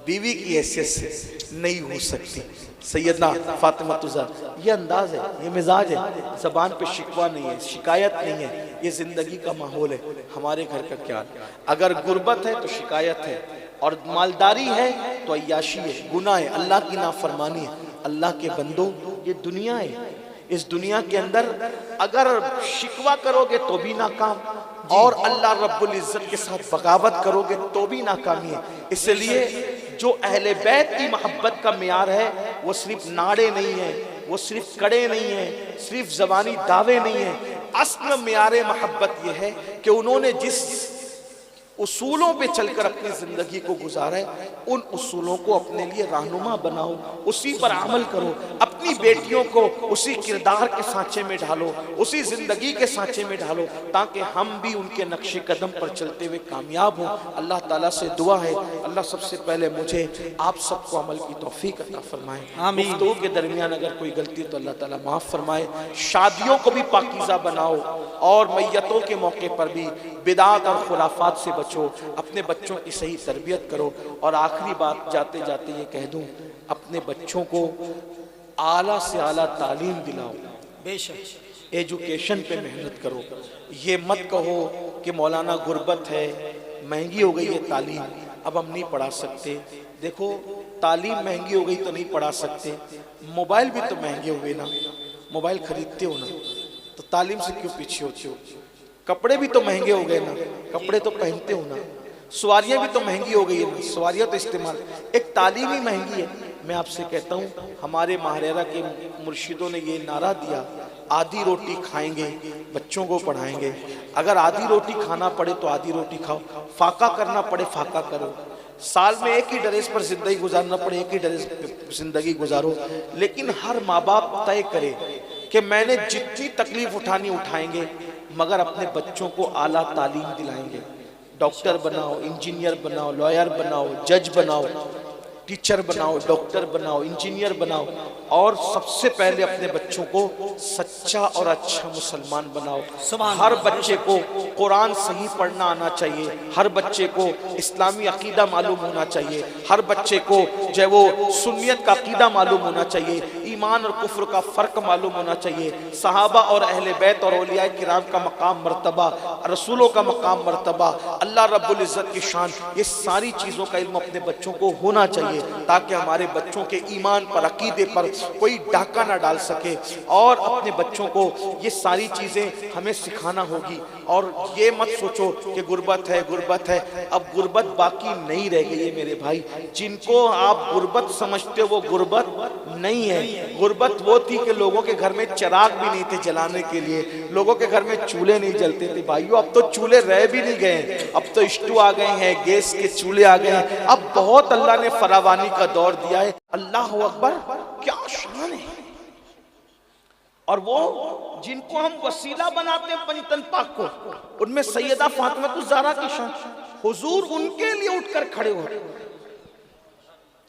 बीवी की हैसियत से नहीं हो सकती। सैयदना फातिमा तुज़हरा, ये अंदाज है, ये मिजाज है, ज़बान पे शिकवा नहीं है, शिकायत नहीं है, ये जिंदगी का माहौल है। हमारे घर का क्या है? अगर गुर्बत है तो शिकायत है और मालदारी है तो अय्याशी है, गुनाह है, अल्लाह की नाफरमानी है। अल्लाह के बंदो ये दुनिया है, इस दुनिया के अंदर अगर शिकवा करोगे तो भी नाकाम और अल्लाह रब्बुल इज्जत के साथ बगावत करोगे तो भी नाकामी है। इसलिए जो अहले बैत की मोहब्बत का मियार है वो सिर्फ नाड़े नहीं है, वो सिर्फ कड़े नहीं है, सिर्फ ज़बानी दावे नहीं है। असल मियारे मोहब्बत ये है कि उन्होंने जिस उसूलों पे चलकर अपनी जिंदगी को गुजारा है, उन उसूलों को अपने लिए रहनुमा बनाओ, उसी पर अमल करो। अपनी बेटियों को उसी किरदार के सांचे में ढालो, उसी जिंदगी के सांचे में ढालो, ताकि हम भी उनके नक्शे कदम पर चलते हुए कामयाब हों। अल्लाह ताला से दुआ है, अल्लाह सबसे पहले मुझे आप सबको अमल की तौफीक अता फरमाए। गुफ्तगू के दरमियान अगर कोई गलती तो अल्लाह ताला माफ़ फरमाए। शादियों को भी पाकीज़ा बनाओ और मैयतों के मौके पर भी बिदात और खुराफात से बचो, अपने बच्चों की सही तरबियत करो। और आखिरी बात जाते जाते ये कह दूं, अपने बच्चों को आला से आला तालीम दिलाओ, बेशक एजुकेशन पे मेहनत करो। ये मत कहो कि मौलाना गुर्बत है, महंगी हो गई है तालीम, अब हम नहीं पढ़ा सकते। देखो तालीम महंगी हो गई तो नहीं पढ़ा सकते, मोबाइल भी तो महंगे हुए ना, मोबाइल खरीदते हो ना, तो तालीम से क्यों पीछे होते हो? कपड़े भी तो महंगे हो गए ना, कपड़े तो पहनते हो ना। सवारियाँ भी तो महंगी हो गई है ना, सवारियाँ तो इस्तेमाल, एक तालीम ही महंगी है। मैं आपसे कहता हूँ हमारे महारेरा के मुर्शिदों ने ये नारा दिया, आधी रोटी खाएंगे बच्चों को पढ़ाएंगे। अगर आधी रोटी खाना पड़े तो आधी रोटी खाओ, फाका करना पड़े फाका करो, साल में एक ही ड्रेस पर जिंदगी गुजारना पड़े एक ही ड्रेस पर जिंदगी गुजारो। लेकिन हर माँ बाप तय करे कि मैंने जितनी तकलीफ उठानी उठाएंगे, मगर अपने बच्चों को आला तालीम दिलाएंगे। डॉक्टर बनाओ, इंजीनियर बनाओ, लॉयर बनाओ, जज बनाओ, टीचर बनाओ, डॉक्टर बनाओ, इंजीनियर बनाओ और सबसे पहले अपने बच्चों को सच्चा और अच्छा मुसलमान बनाओ। हर बच्चे को कुरान सही पढ़ना आना चाहिए, हर बच्चे को इस्लामी अकीदा मालूम होना चाहिए, हर बच्चे को जो है वो सुन्नियत का अकीदा मालूम होना चाहिए, ईमान और कुफ्र का फ़र्क मालूम होना चाहिए, सहाबा और अहले बैत और औलिया किराम का मकाम मर्तबा, रसूलों का मकाम मर्तबा, अल्लाह रब्बुल इज़्ज़त की शान, ये सारी चीज़ों का इल्म अपने बच्चों को होना चाहिए ताकि हमारे बच्चों के ईमान पर, अकीदे पर कोई डाका ना डाल सके। और अपने बच्चों को ये सारी चीज़ें हमें सिखाना होगी। और ये मत सोचो कि गुर्बत है गुर्बत है, अब गुर्बत बाकी नहीं रह गई है मेरे भाई। जिनको आप गुर्बत समझते हो वो गुर्बत नहीं है। गुर्बत वो थी कि लोगों के घर में चिराग भी नहीं थे जलाने के लिए, लोगों के घर में चूल्हे नहीं जलते थे। भाइयों अब तो चूल्हे रह भी नहीं गए, अब तो स्टोव आ गए हैं, गैस के चूल्हे आ गए हैं। अब बहुत अल्लाह ने फरावानी का दौर दिया है। अल्लाह अकबर, क्या शान है। और वो जिनको हम वसीला बनाते हैं पंजतन पाक को, उनमें सैयदा फातिमा ज़हरा की शान, हुजूर उनके लिए उठकर खड़े हो।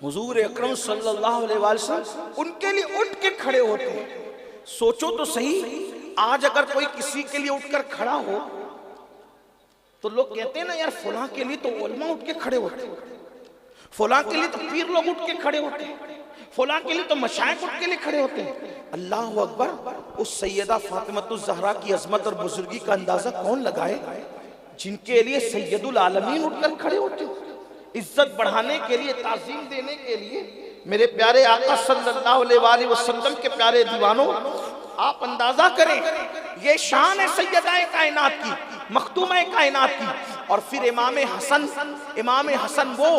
हुजूर अकरम सल्लल्लाहु अलैहि वसल्लम उनके लिए उठ के खड़े होते हैं। सोचो तो सही, आज अगर कोई किसी के लिए उठकर खड़ा हो तो लोग कहते हैं ना यार फलां के लिए तो उलमा उठ के खड़े होते हैं, फलां के लिए तो पीर लोग उठ के खड़े होते हैं, फलां के लिए तो मशाइख उठ के लिए खड़े होते हैं। अल्लाह अकबर, उस सैयदा फातिमतुज़ ज़हरा की अजमत और बुजुर्गी का अंदाजा कौन लगाए जिनके लिए सैयदुल आलमीन उठकर खड़े होते हैं। इज्जत बढ़ाने के लिए, ताज़ीम देने के लिए मेरे प्यारे आका सल्लल्लाहु अलैहि वसल्लम के प्यारे दीवानों, आप अंदाजा करें, ये शान है सैयदाए कायनात की, मखदूमे कायनात की। और फिर इमाम हसन वो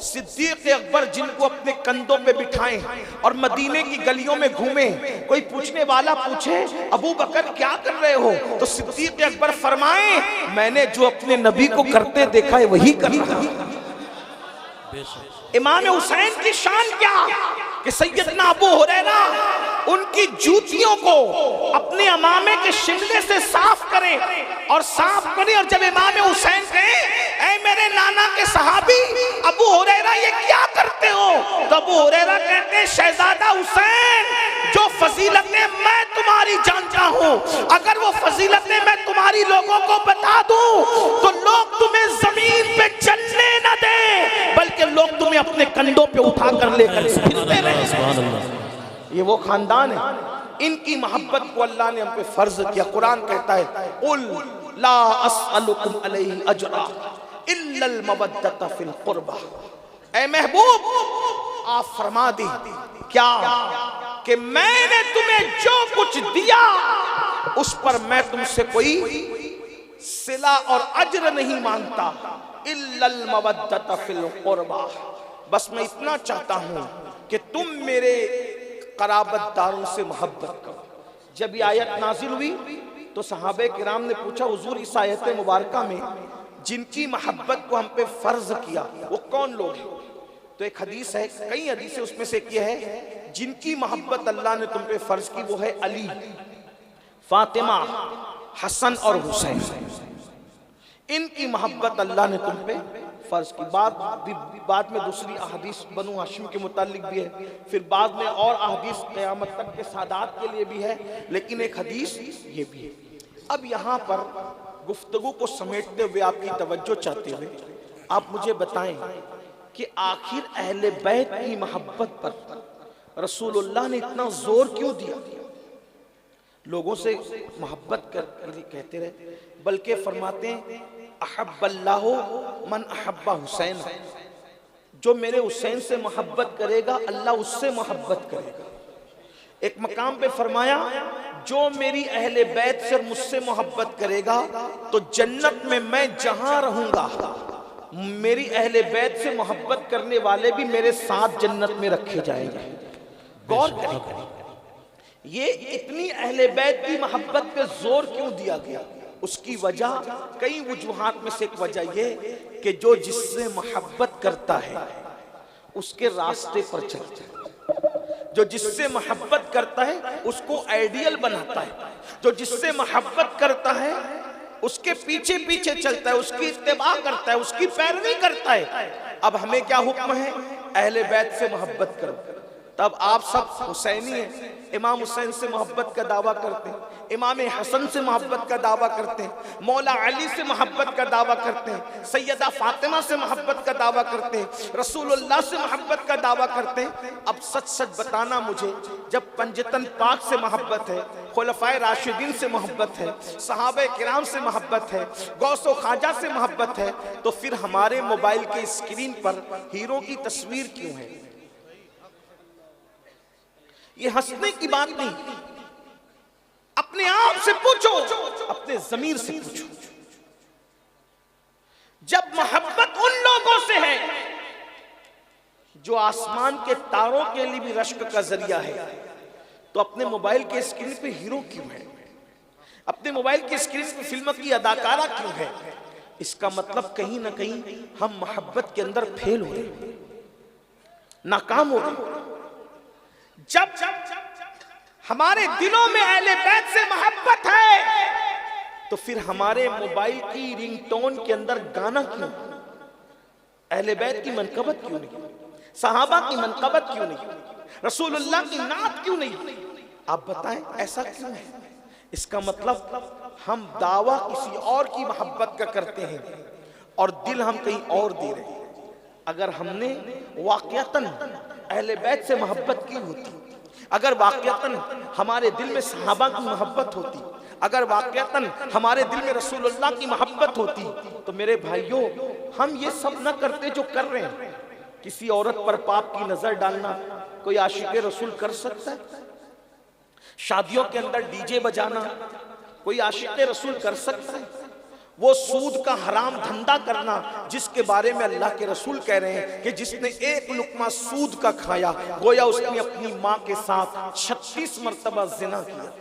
सिद्दीक अकबर जिनको अपने कंधों पे बिठाएं और मदीने की गलियों में घूमे, कोई पूछने वाला पूछे अबू बकर क्या कर रहे हो, तो सिद्दीक अकबर फरमाए मैंने जो अपने नबी को करते देखा है वही कर रहा हूं। इमाम हुसैन की शान क्या कि सैयदना अबू हुरैरा उनकी जूतियों को अपने अमामे के शिमले से साफ करें और जब इमाम हुसैन कहे ऐ मेरे नाना के सहाबी अबू हुरैरा ये क्या करते हो, तो अबू हुरैरा कहते हैं शहजादा हुसैन जो फजीलतें मैं तुम्हारी जानता हूं, अगर वो फजीलतें मैं तुम्हारी लोगों को बता दूं तो लोग तुम्हें जमीन पे चलने न दे बल्कि लोग तुम्हें अपने कंधों पे उठा कर लेकर फिरते रहे। ये वो खानदान है, इनकी मोहब्बत को अल्लाह ने हम पे फर्ज किया। कुरान कहता है उल ला अस्अलुकुम अलैहि अजरा इल्लल मवद्दत फिल कुर्बा। ऐ महबूब आप फरमा दी क्या कि मैंने तुम्हें जो कुछ दिया उस पर मैं तुमसे कोई सिला और अज्र नहीं मांगता, इल्लल मवद्दत फिल कुर्बा, बस मैं इतना चाहता हूं कि तुम मेरे कराबतदारों से मोहब्बत करो। जब ये आयत नाजिल हुई तो सहाबे किराम ने पूछा हुजूर इस आयत मुबारका में जिनकी मोहब्बत को हम पे फर्ज किया वो कौन लोग हैं? तो एक हदीस है, कई हदीसें, उसमें से एक है जिनकी मोहब्बत अल्लाह ने तुम पे फर्ज की वो है अली, फातिमा, हसन और हुसैन। इनकी मोहब्बत अल्लाह ने तुम पे फर्ज की। बाद में दूसरी अहदीस बनु हाशिम के मुतालिक भी है, फिर बाद में और अहदीस क़यामत तक के सादात के लिए भी है, लेकिन एक हदीस ये भी है। अब यहाँ पर गुफ्तगू को समेटते हुए आपकी तवज्जो चाहते हुए आप मुझे बताएं कि आखिर अहले बैत की मोहब्बत पर रसूलुल्लाह ने इतना जोर क्यों दिया? लोगों से मोहब्बत कर कहते रहे, बल्कि फरमाते हैं अहब्बल्लाहु मन अहब्बा हुसैन, जो मेरे हुसैन से मोहब्बत करेगा अल्लाह उससे मोहब्बत करेगा। एक मकाम पे फरमाया जो मेरी अहले बैत से मुझसे मोहब्बत करेगा तो जन्नत में मैं जहां रहूंगा मेरी अहले बैत से मोहब्बत करने वाले भी मेरे साथ जन्नत में रखे जाएंगे। गौर करें ये इतनी अहले बैत की मोहब्बत पे जोर क्यों दिया गया? उसकी वजह कई वजूहात में से एक वजह ये कि जो जिससे मोहब्बत करता है उसके रास्ते पर चलता है, जो जिससे मोहब्बत करता है उसको आइडियल बनाता है, जो जिससे मोहब्बत करता है उसके पीछे पीछे चलता है, उसकी इत्तेबा करता है, उसकी पैरवी करता है। अब हमें क्या हुक्म है? अहले बैत से मोहब्बत करो। तब आप सब हुसैनी हैं, इमाम हुसैन से मोहब्बत का दावा करते हैं, इमाम हसन से मोहब्बत का दावा करते हैं, मौला अली से मोहब्बत का दावा करते हैं, सैयदा फातिमा से मोहब्बत का दावा करते हैं, रसूलुल्लाह से मोहब्बत का दावा करते हैं। अब सच सच बताना मुझे, जब पंजतन पाक से मोहब्बत है, खुलफाए राशिदीन से मोहब्बत है, सहाबे किराम से मोहब्बत है, गौसो ख्वाजा से मोहब्बत है, तो फिर हमारे मोबाइल के स्क्रीन पर हीरो की तस्वीर क्यों है? ये हंसने की बात नहीं, अपने आप से पूछो, अपने ज़मीर से पूछो। जब मोहब्बत उन लोगों से है जो आसमान के तारों के लिए भी रश्क का जरिया है, तो अपने मोबाइल के स्क्रीन पे हीरो क्यों है? अपने मोबाइल के स्क्रीन पे फिल्म की अदाकारा क्यों है? इसका मतलब कहीं ना कहीं हम मोहब्बत के अंदर फेल हो रहे, नाकाम हो रहे। जब हमारे दिलों में अहले बैत से मोहब्बत है तो फिर हमारे मोबाइल की रिंगटोन के अंदर गाना क्यों? अहले बैत की मनकबत क्यों नहीं? सहाबा की मनकबत क्यों नहीं, रसूलुल्लाह की नात क्यों नहीं? आप बताएं ऐसा क्यों है? इसका मतलब हम दावा किसी और की मोहब्बत का करते हैं और दिल हम कहीं और दे रहे हैं। अगर हमने वाक़ियतन अहले बैत से मोहब्बत की होती, अगर वाक़ियतन हमारे दिल में सहाबा की मोहब्बत होती, अगर वाक़ियतन हमारे दिल में रसूलुल्लाह की मोहब्बत होती, तो मेरे भाइयों हम ये सब न करते जो कर रहे हैं। किसी औरत पर पाप की नजर डालना कोई आशिक़े रसूल कर सकता है? शादियों के अंदर डीजे बजाना कोई आशिक़े रसूल कर सकता है? वो सूद का हराम धंधा करना जिसके बारे में अल्लाह के रसूल कह रहे हैं कि जिसने एक लुकमा सूद का खाया गोया उसने अपनी माँ के साथ 36 मरतबा जिना किया।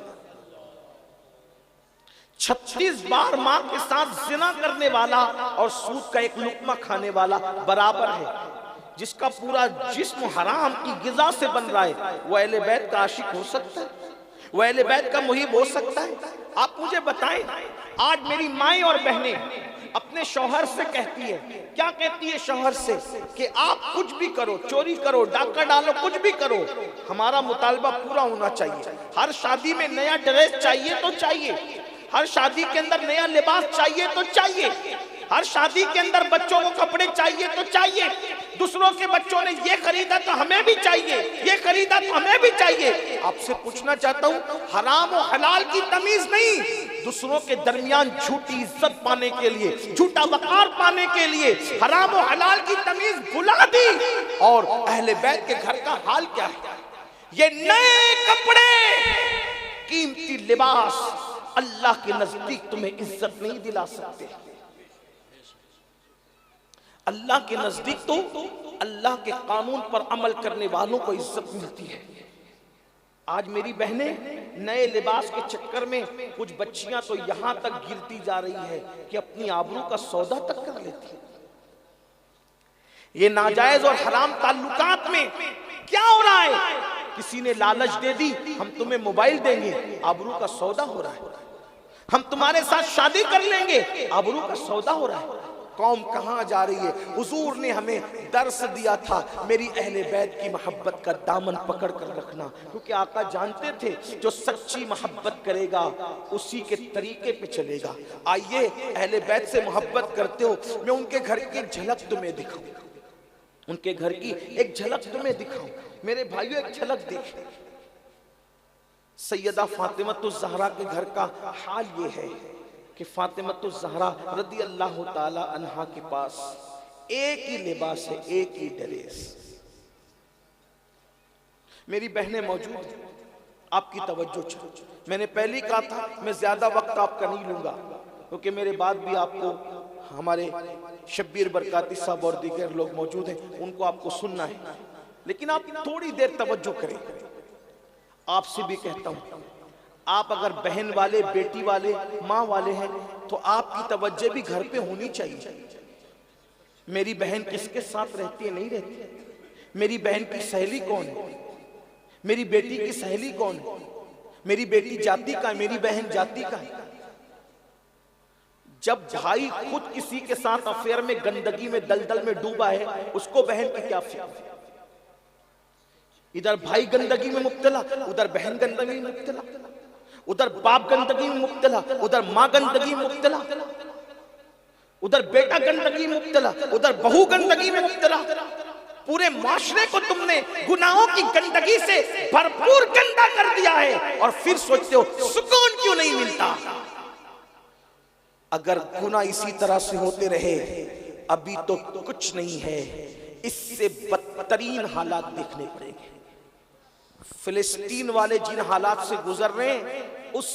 36 बार माँ के साथ जिना करने वाला और सूद का एक लुकमा खाने वाला बराबर है। जिसका पूरा जिस्म हराम की गिज़ा से बन रहा है, वो अहले बैत का आशिक हो सकता है? वो अहले बैत का मुहिब हो सकता है? आप मुझे बताएं, आज मेरी माएं और बहनें अपने शौहर से कहती है, क्या कहती है शौहर से कि आप कुछ भी करो, चोरी करो, डाका डालो, कुछ भी करो, हमारा मुतालबा पूरा होना चाहिए। हर शादी में नया ड्रेस चाहिए तो चाहिए, हर शादी के अंदर नया लिबास चाहिए तो चाहिए, हर शादी के अंदर बच्चों को कपड़े चाहिए तो चाहिए। दूसरों के बच्चों ने ये खरीदा तो हमें भी चाहिए, ये खरीदा तो हमें भी चाहिए। आपसे पूछना चाहता हूँ, हराम और हलाल की तमीज नहीं, दूसरों के दरमियान झूठी इज्जत पाने के लिए, झूठा वकार पाने के लिए हराम और हलाल की तमीज भुला दी। और अहले बैत के घर का हाल क्या है? ये नए कपड़े, कीमती लिबास अल्लाह के नजदीक तुम्हें इज्जत नहीं दिला सकते। अल्लाह के नजदीक तो अल्लाह के कानून पर अमल करने वालों को इज्जत मिलती है। आज मेरी बहनें नए लिबास के चक्कर में कुछ बच्चियां तो यहां तक गिरती जा रही है कि अपनी आबरू का सौदा तक कर लेती है। ये नाजायज और हराम ताल्लुकात में क्या हो रहा है? किसी ने लालच दे दी, हम तुम्हें मोबाइल देंगे, आबरू का सौदा हो रहा है। हम तुम्हारे साथ शादी कर लेंगे, आबरू का सौदा हो रहा है। कौम कहां जा रही है? हुजूर ने हमें दर्स दिया था, मेरी अहले बैत की मोहब्बत का दामन पकड़ कर रखना, क्योंकि आका जानते थे जो सच्ची मोहब्बत करेगा उसी के तरीके पे चलेगा। आइए अहले बैत से मोहब्बत करते हो, मैं उनके घर की एक झलक तुम्हें दिखाऊं, उनके घर की एक झलक तुम्हें दिखाऊं। मेरे भाइयों एक झलक देखिए, सैयदा फातिमतुज़ ज़हरा के घर का हाल ये है कि फातिमतुज़ ज़हरा रज़ी अल्लाह ताला अन्हा के पास एक ही लिबास है, एक ही ड्रेस। मेरी बहनें मौजूद हैं, आपकी तवज्जो चाहिए। मैंने पहले ही कहा था मैं ज्यादा वक्त आपका नहीं लूंगा, क्योंकि मेरे बाद भी आपको हमारे शब्बीर बरकाती साहब और दीगर लोग मौजूद हैं, उनको आपको सुनना है। लेकिन आप थोड़ी देर तवज्जो करें। आपसे भी कहता हूं, आप अगर बहन वाले, बेटी वाले, माँ वाले हैं तो आपकी तवज्जो भी घर पे होनी चाहिए। मेरी बहन किसके साथ रहती है, नहीं रहती। मेरी बहन की सहेली कौन है, मेरी बेटी की सहेली कौन है, मेरी बेटी जाति का है, मेरी बहन जाति का है। जब भाई खुद किसी के साथ अफेयर में, गंदगी में, दलदल में डूबा है, उसको बहन की क्या फिक्र। इधर भाई गंदगी में मुब्तला, उधर बहन गंदगी में मुब्तला, उधर बाप गंदगी में मुब्तला, उधर माँ गंदगी में मुब्तला, उधर बेटा गंदगी में मुब्तला, उधर बहू गंदगी में मुब्तला। पूरे माशरे को तुमने गुनाहों की गंदगी से भरपूर गंदा कर दिया है, और फिर सोचते हो सुकून क्यों नहीं मिलता। अगर गुनाह इसी तरह से होते रहे, अभी तो कुछ नहीं है, इससे बदतरीन हालात देखने पड़ेंगे। फिलिस्तीन वाले जिन हालात से गुजर रहे हैं, उस